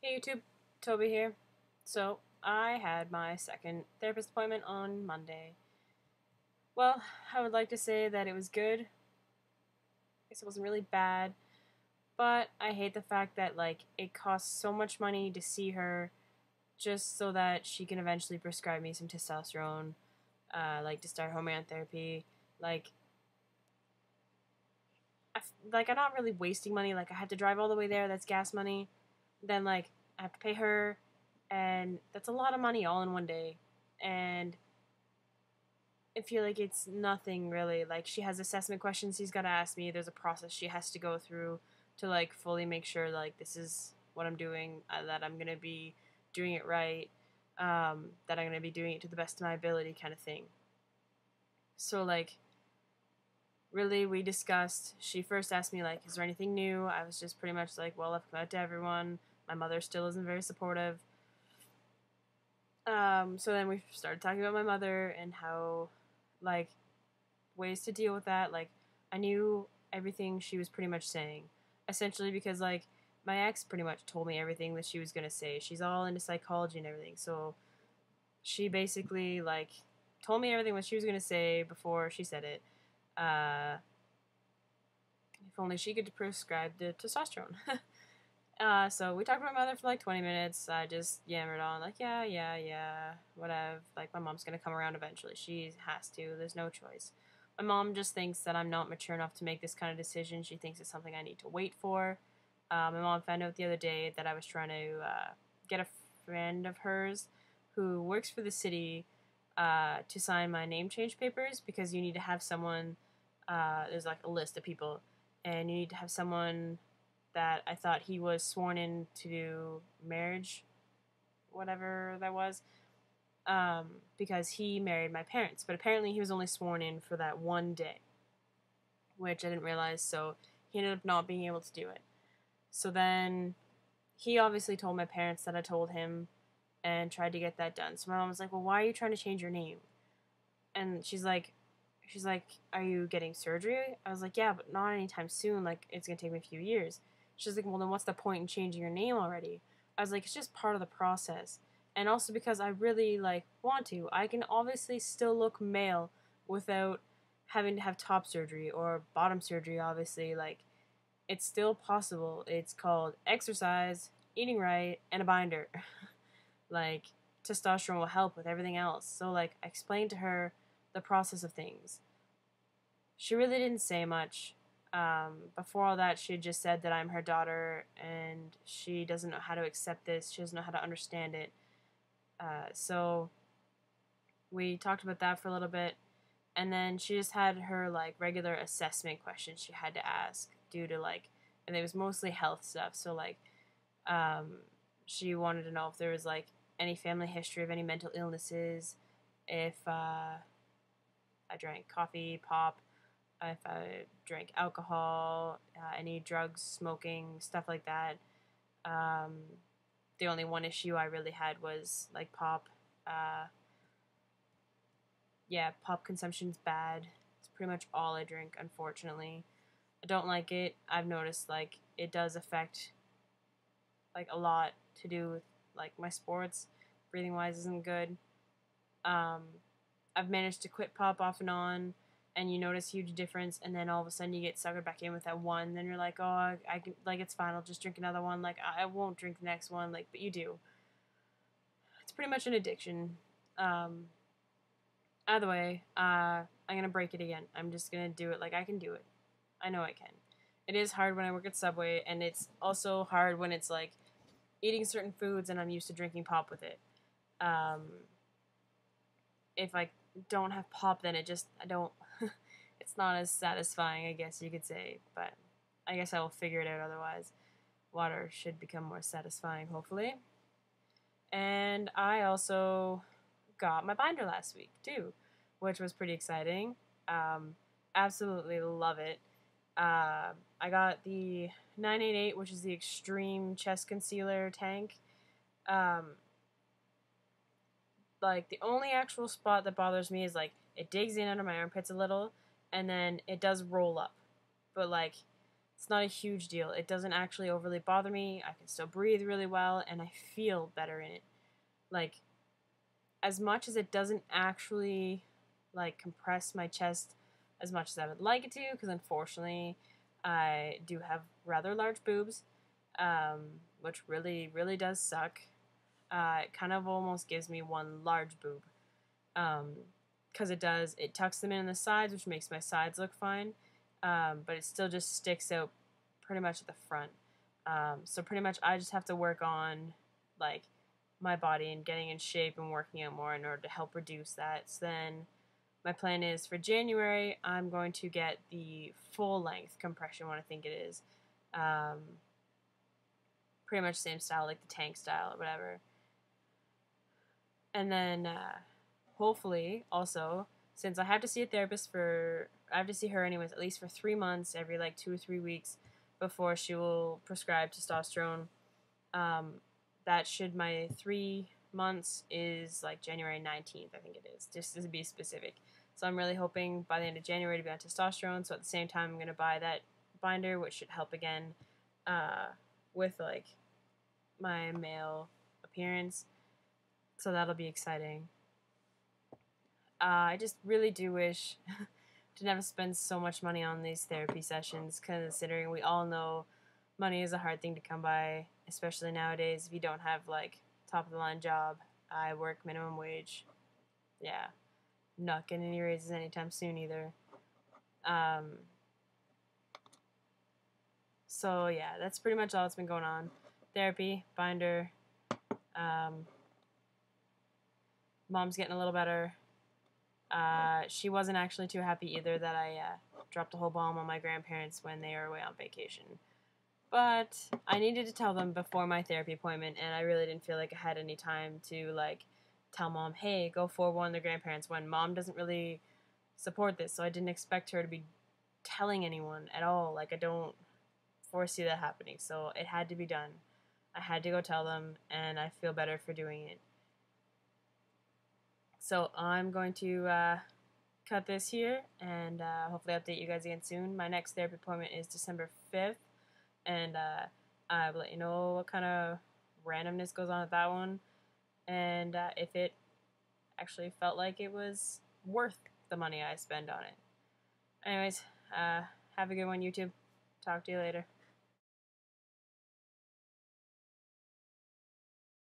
Hey YouTube, Toby here. So, I had my second therapist appointment on Monday. Well, I would like to say that it was good. I guess it wasn't really bad, but I hate the fact that it costs so much money to see her just so that she can eventually prescribe me some testosterone, to start hormone therapy. Like, I'm not really wasting money. Like, I have to drive all the way there. That's gas money. Then I have to pay her, and that's a lot of money all in one day. And I feel like it's nothing really. Like, she has assessment questions she's got to ask me. There's a process she has to go through to fully make sure this is what I'm doing, that I'm gonna be doing it right, that I'm gonna be doing it to the best of my ability, kind of thing. So really, we discussed. She first asked me is there anything new? I was just pretty much like, well, I've come out to everyone. My mother still isn't very supportive. So then we started talking about my mother and how like ways to deal with that. I knew everything she was pretty much saying, essentially because my ex pretty much told me everything that she was gonna say. She's all into psychology and everything, so she basically told me everything what she was gonna say before she said it. If only she could prescribe the testosterone. So we talked to my mother for 20 minutes. I just yammered on, yeah, whatever. My mom's gonna come around eventually. She has to. There's no choice. My mom just thinks that I'm not mature enough to make this kind of decision. She thinks it's something I need to wait for. My mom found out the other day that I was trying to get a friend of hers who works for the city to sign my name change papers because you need to have someone. There's a list of people, and you need to have someone that I thought he was sworn in to do marriage, whatever that was, because he married my parents. But apparently he was only sworn in for that one day, which I didn't realize, so he ended up not being able to do it. So then he obviously told my parents that I told him and tried to get that done. So my mom was like, well, why are you trying to change your name? And she's like, are you getting surgery? I was like, yeah, but not anytime soon. It's going to take me a few years. She's like, well, then what's the point in changing your name already? I was like, it's just part of the process. And also because I really, want to. I can obviously still look male without having to have top surgery or bottom surgery, obviously. It's still possible. It's called exercise, eating right, and a binder. like, testosterone will help with everything else. So, I explained to her the process of things. She really didn't say much. Before all that, she had just said that I'm her daughter and she doesn't know how to accept this. She doesn't know how to understand it. So we talked about that for a little bit. And then she just had her regular assessment questions she had to ask due to and it was mostly health stuff. So um, she wanted to know if there was any family history of any mental illnesses, if I drank coffee, pop, if I drank alcohol, any drugs, smoking, stuff like that. Um, the only one issue I really had was pop. Uh, yeah, pop consumption's bad. It's pretty much all I drink, unfortunately. I don't like it. I've noticed it does affect a lot to do with my sports. Breathing wise isn't good. Um, I've managed to quit pop off and on, and you notice huge difference, and then all of a sudden you get suckered back in with that one. Then you're like, oh, I can it's fine. I'll just drink another one. I won't drink the next one. But you do. It's pretty much an addiction. Either way, I'm gonna break it again. I'm just gonna do it. I can do it. I know I can. It is hard when I work at Subway, and it's also hard when it's eating certain foods and I'm used to drinking pop with it. Um, if I don't have pop, then I don't. It's not as satisfying, I guess you could say. But I guess I will figure it out otherwise. Water should become more satisfying, hopefully. And I also got my binder last week too, which was pretty exciting. Absolutely love it. I got the 988, which is the extreme chest concealer tank. Um, the only actual spot that bothers me is it digs in under my armpits a little, and then it does roll up, but It's not a huge deal. It doesn't actually overly bother me. I can still breathe really well, and I feel better in it. Like, as much as it doesn't actually, like, compress my chest as much as I would like it to, because unfortunately I do have rather large boobs, which really, really does suck. It kind of almost gives me one large boob. Because it tucks them in the sides, which makes my sides look fine. But it still just sticks out pretty much at the front. So pretty much I just have to work on, like, my body and getting in shape and working out more in order to help reduce that. So then my plan is for January, I'm going to get the full length compression one, I think it is. Pretty much same style, like the tank style or whatever. And then hopefully also, since I have to see a therapist I have to see her anyways, at least for 3 months, every like 2 or 3 weeks before she will prescribe testosterone. That should, my 3 months is like January 19th, I think it is, just to be specific. So I'm really hoping by the end of January to be on testosterone. So at the same time, I'm going to buy that binder, which should help again with like my male appearance. So that'll be exciting. I just really do wish to never spend so much money on these therapy sessions, considering we all know money is a hard thing to come by, especially nowadays if you don't have like top of the line job. I work minimum wage. Yeah. Not getting any raises anytime soon either. So yeah, that's pretty much all that's been going on. Therapy, binder, mom's getting a little better. She wasn't actually too happy either that I dropped a whole bomb on my grandparents when they were away on vacation. But I needed to tell them before my therapy appointment, and I really didn't feel like I had any time to like tell mom, hey, go forewarn the grandparents, when mom doesn't really support this, so I didn't expect her to be telling anyone at all. Like, I don't foresee that happening, so it had to be done. I had to go tell them, and I feel better for doing it. So I'm going to cut this here, and hopefully update you guys again soon. My next therapy appointment is December 5th, and I will let you know what kind of randomness goes on at that one, and if it actually felt like it was worth the money I spend on it. Anyways, have a good one, YouTube. Talk to you later.